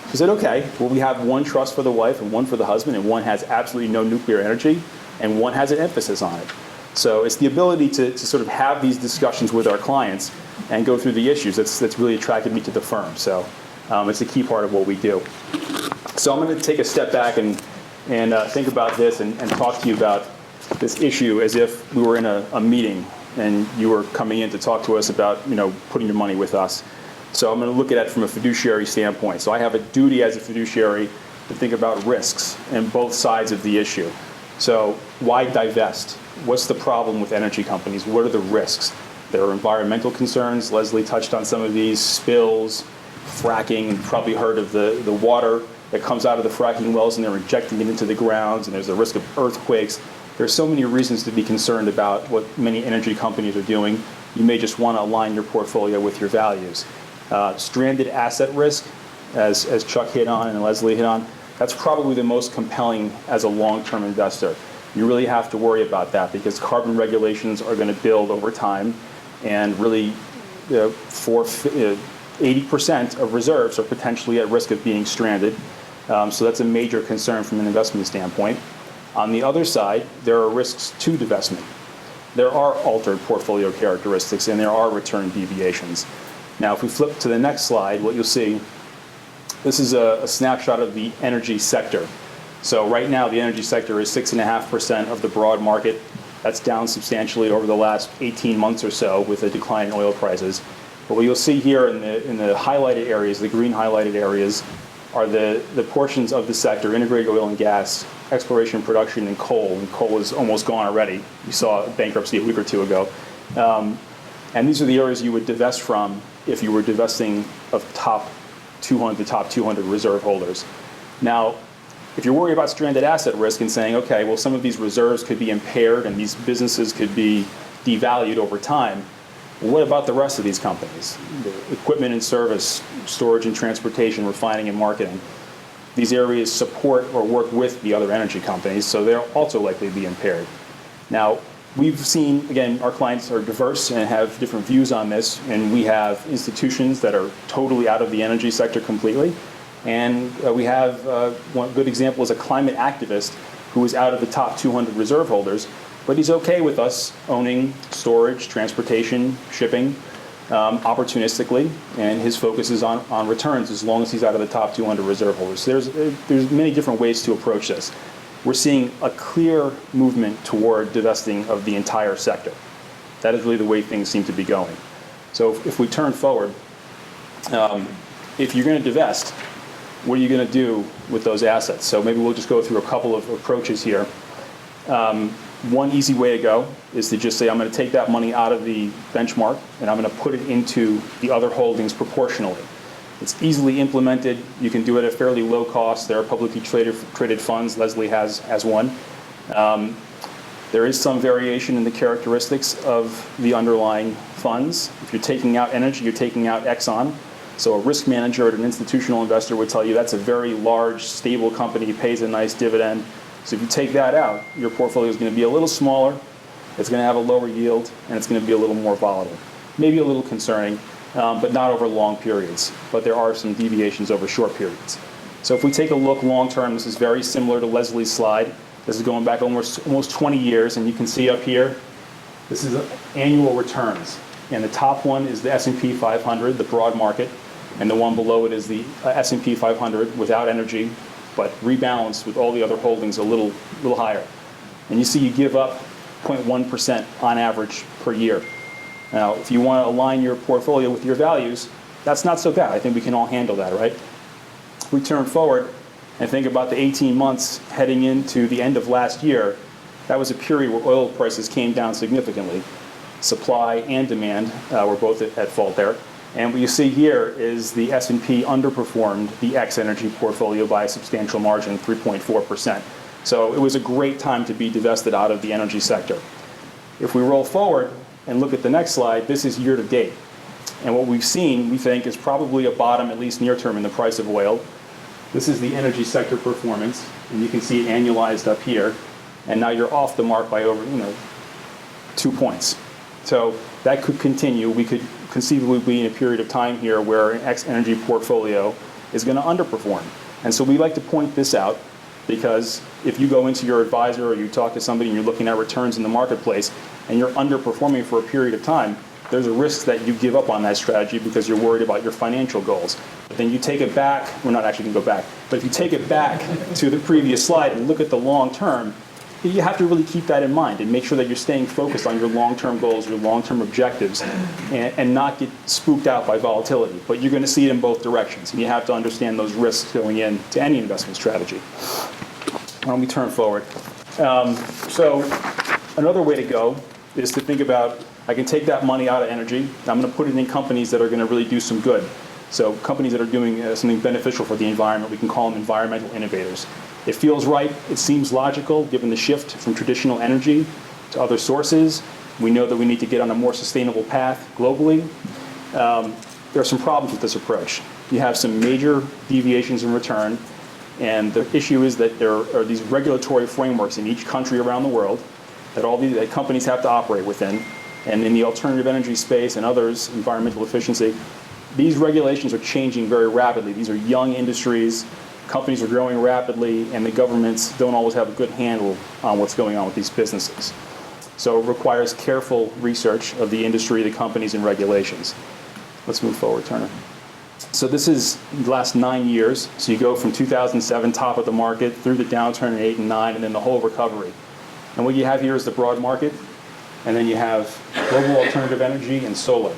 He said, okay, well, we have one trust for the wife and one for the husband, and one has absolutely no nuclear energy, and one has an emphasis on it. So it's the ability to sort of have these discussions with our clients and go through the issues that's really attracted me to the firm. So it's a key part of what we do. So I'm going to take a step back and think about this and talk to you about this issue as if we were in a meeting and you were coming in to talk to us about putting your money with us. So I'm going to look at it from a fiduciary standpoint. So I have a duty as a fiduciary to think about risks and both sides of the issue. So why divest? What's the problem with energy companies? What are the risks? There are environmental concerns. Leslie touched on some of these, spills, fracking. You've probably heard of the water that comes out of the fracking wells and they're injecting it into the grounds, and there's a risk of earthquakes. There's so many reasons to be concerned about what many energy companies are doing. You may just want to align your portfolio with your values. Stranded asset risk, as Chuck hit on and Leslie hit on, that's probably the most compelling as a long-term investor. You really have to worry about that because carbon regulations are going to build over time, and really 80% of reserves are potentially at risk of being stranded. So that's a major concern from an investment standpoint. On the other side, there are risks to divestment. There are altered portfolio characteristics and there are return deviations. Now, if we flip to the next slide, what you'll see, this is a snapshot of the energy sector. So right now, the energy sector is 6.5% of the broad market. That's down substantially over the last 18 months or so with a decline in oil prices. But what you'll see here in the highlighted areas, the green highlighted areas, are the portions of the sector, integrated oil and gas, exploration, production, and coal. And coal is almost gone already. You saw bankruptcy a week or two ago. And these are the areas you would divest from if you were divesting of the top 200 reserve holders. Now, if you're worried about stranded asset risk and saying, okay, well, some of these reserves could be impaired and these businesses could be devalued over time, well, what about the rest of these companies? The equipment and service, storage and transportation, refining and marketing. These areas support or work with the other energy companies, so they'll also likely be impaired. Now, we've seen, again, our clients are diverse and have different views on this, and we have institutions that are totally out of the energy sector completely. And we have one good example is a climate activist who is out of the top 200 reserve holders, but he's okay with us owning storage, transportation, shipping, opportunistically, and his focus is on returns as long as he's out of the top 200 reserve holders. So there's many different ways to approach this. We're seeing a clear movement toward divesting of the entire sector. That is really the way things seem to be going. So if we turn forward, if you're going to divest, what are you going to do with those assets? So maybe we'll just go through a couple of approaches here. One easy way to go is to just say, I'm going to take that money out of the benchmark and I'm going to put it into the other holdings proportionally. It's easily implemented. You can do it at fairly low cost. There are publicly traded funds. Leslie has one. There is some variation in the characteristics of the underlying funds. If you're taking out energy, you're taking out Exxon. So a risk manager or an institutional investor would tell you that's a very large, stable company, pays a nice dividend. So if you take that out, your portfolio is going to be a little smaller, it's going to have a lower yield, and it's going to be a little more volatile. Maybe a little concerning, but not over long periods. But there are some deviations over short periods. So if we take a look long term, this is very similar to Leslie's slide. This is going back almost 20 years, and you can see up here, this is annual returns. And the top one is the S&P 500, the broad market, and the one below it is the S&P 500 without energy, but rebalanced with all the other holdings a little higher. And you see you give up 0.1% on average per year. Now, if you want to align your portfolio with your values, that's not so bad. I think we can all handle that, right? We turn forward and think about the 18 months heading into the end of last year. That was a period where oil prices came down significantly. Supply and demand were both at fault there. And what you see here is the S&P underperformed the X-energy portfolio by a substantial margin, 3.4%. So it was a great time to be divested out of the energy sector. If we roll forward and look at the next slide, this is year to date. And what we've seen, we think, is probably a bottom, at least near term, in the price of oil. This is the energy sector performance, and you can see it annualized up here. And now you're off the mark by over 2 points. So that could continue. We could conceivably be in a period of time here where an X-energy portfolio is going to underperform. And so we like to point this out because if you go into your advisor or you talk to somebody and you're looking at returns in the marketplace and you're underperforming for a period of time, there's a risk that you give up on that strategy because you're worried about your financial goals. But then you take it back, we're not actually going to go back, but if you take it back to the previous slide and look at the long term, you have to really keep that in mind and make sure that you're staying focused on your long-term goals, your long-term objectives, and not get spooked out by volatility. But you're going to see it in both directions, and you have to understand those risks going into any investment strategy. Let me turn forward. So another way to go is to think about, I can take that money out of energy, I'm going to put it in companies that are going to really do some good. So companies that are doing something beneficial for the environment, we can call them environmental innovators. It feels right, it seems logical, given the shift from traditional energy to other sources. We know that we need to get on a more sustainable path globally. There are some problems with this approach. You have some major deviations in return, and the issue is that there are these regulatory frameworks in each country around the world that companies have to operate within. And in the alternative energy space and others, environmental efficiency, these regulations are changing very rapidly. These are young industries. Companies are growing rapidly, and the governments don't always have a good handle on what's going on with these businesses. So it requires careful research of the industry, the companies, and regulations. Let's move forward, Turner. So this is the last 9 years. So you go from 2007, top of the market, through the downturn in 8 and 9, and then the whole recovery. And what you have here is the broad market, and then you have global alternative energy and solar.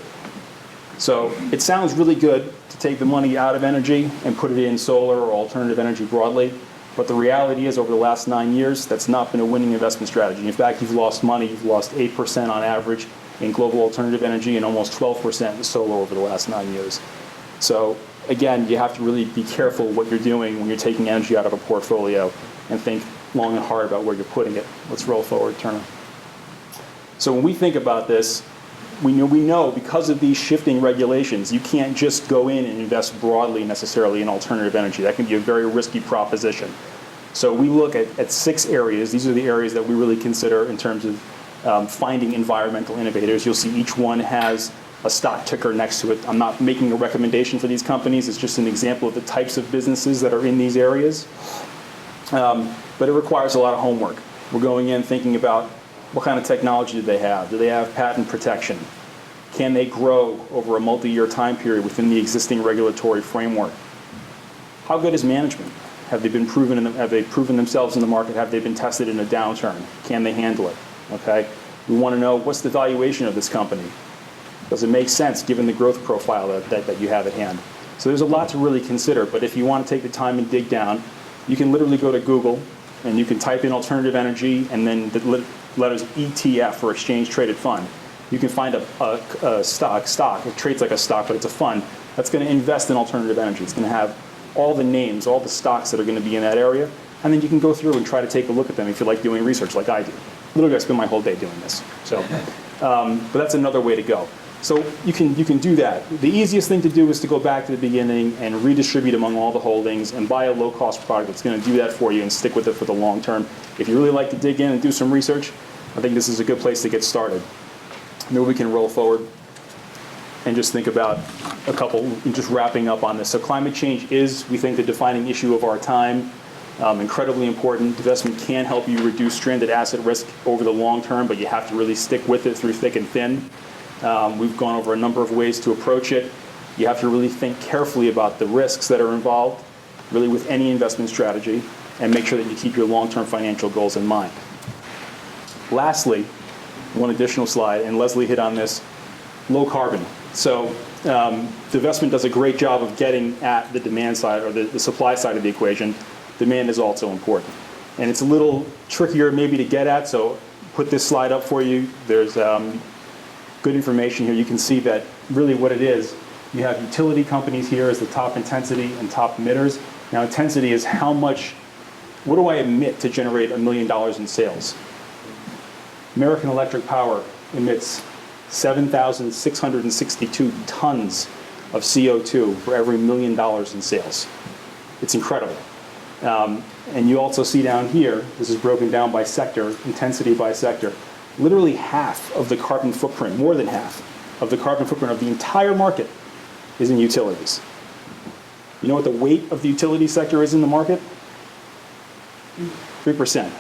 So it sounds really good to take the money out of energy and put it in solar or alternative energy broadly, but the reality is over the last 9 years, that's not been a winning investment strategy. In fact, you've lost money. You've lost 8% on average in global alternative energy and almost 12% in solar over the last 9 years. So again, you have to really be careful what you're doing when you're taking energy out of a portfolio and think long and hard about where you're putting it. Let's roll forward, Turner. So when we think about this, we know because of these shifting regulations, you can't just go in and invest broadly necessarily in alternative energy. That can be a very risky proposition. So we look at 6 areas. These are the areas that we really consider in terms of finding environmental innovators. You'll see each one has a stock ticker next to it. I'm not making a recommendation for these companies. It's just an example of the types of businesses that are in these areas. But it requires a lot of homework. We're going in thinking about what kind of technology do they have? Do they have patent protection? Can they grow over a multi-year time period within the existing regulatory framework? How good is management? Have they proven themselves in the market? Have they been tested in a downturn? Can they handle it? Okay. We want to know what's the valuation of this company. Does it make sense given the growth profile that you have at hand? So there's a lot to really consider, but if you want to take the time and dig down, you can literally go to Google and you can type in alternative energy and then the letters ETF or exchange traded fund. You can find a stock. It trades like a stock, but it's a fund that's going to invest in alternative energy. It's going to have all the names, all the stocks that are going to be in that area, and then you can go through and try to take a look at them if you like doing research like I do. Literally, I spend my whole day doing this. So, but that's another way to go. So you can do that. The easiest thing to do is to go back to the beginning and redistribute among all the holdings and buy a low-cost product that's going to do that for you and stick with it for the long term. If you really like to dig in and do some research, I think this is a good place to get started. Maybe we can roll forward and just think about a couple, just wrapping up on this. So climate change is, we think, the defining issue of our time. Incredibly important. Divestment can help you reduce stranded asset risk over the long term, but you have to really stick with it through thick and thin. We've gone over a number of ways to approach it. You have to really think carefully about the risks that are involved, really with any investment strategy, and make sure that you keep your long-term financial goals in mind. Lastly, one additional slide, and Leslie hit on this, low carbon. So divestment does a great job of getting at the demand side or the supply side of the equation. Demand is also important. And it's a little trickier maybe to get at, so put this slide up for you. There's good information here. You can see that really what it is, you have utility companies here as the top intensity and top emitters. Now intensity is how much, what do I emit to generate $1 million in sales? American Electric Power emits 7,662 tons of CO2 for every $1 million in sales. It's incredible. And you also see down here, this is broken down by sector, intensity by sector. Literally half of the carbon footprint, more than half of the carbon footprint of the entire market is in utilities. You know what the weight of the utility sector is in the market? 3%.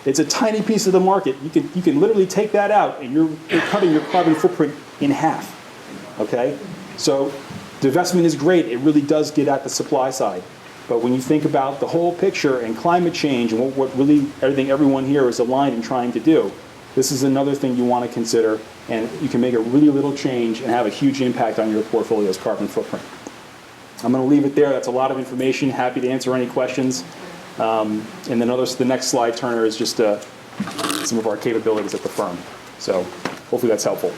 It's a tiny piece of the market. You can literally take that out and you're cutting your carbon footprint in half. Okay? So divestment is great. It really does get at the supply side. But when you think about the whole picture and climate change and what really everyone here is aligned in trying to do, this is another thing you want to consider, and you can make a really little change and have a huge impact on your portfolio's carbon footprint. I'm going to leave it there. That's a lot of information. Happy to answer any questions. And then the next slide, Turner, is just some of our capabilities at the firm. So hopefully that's helpful.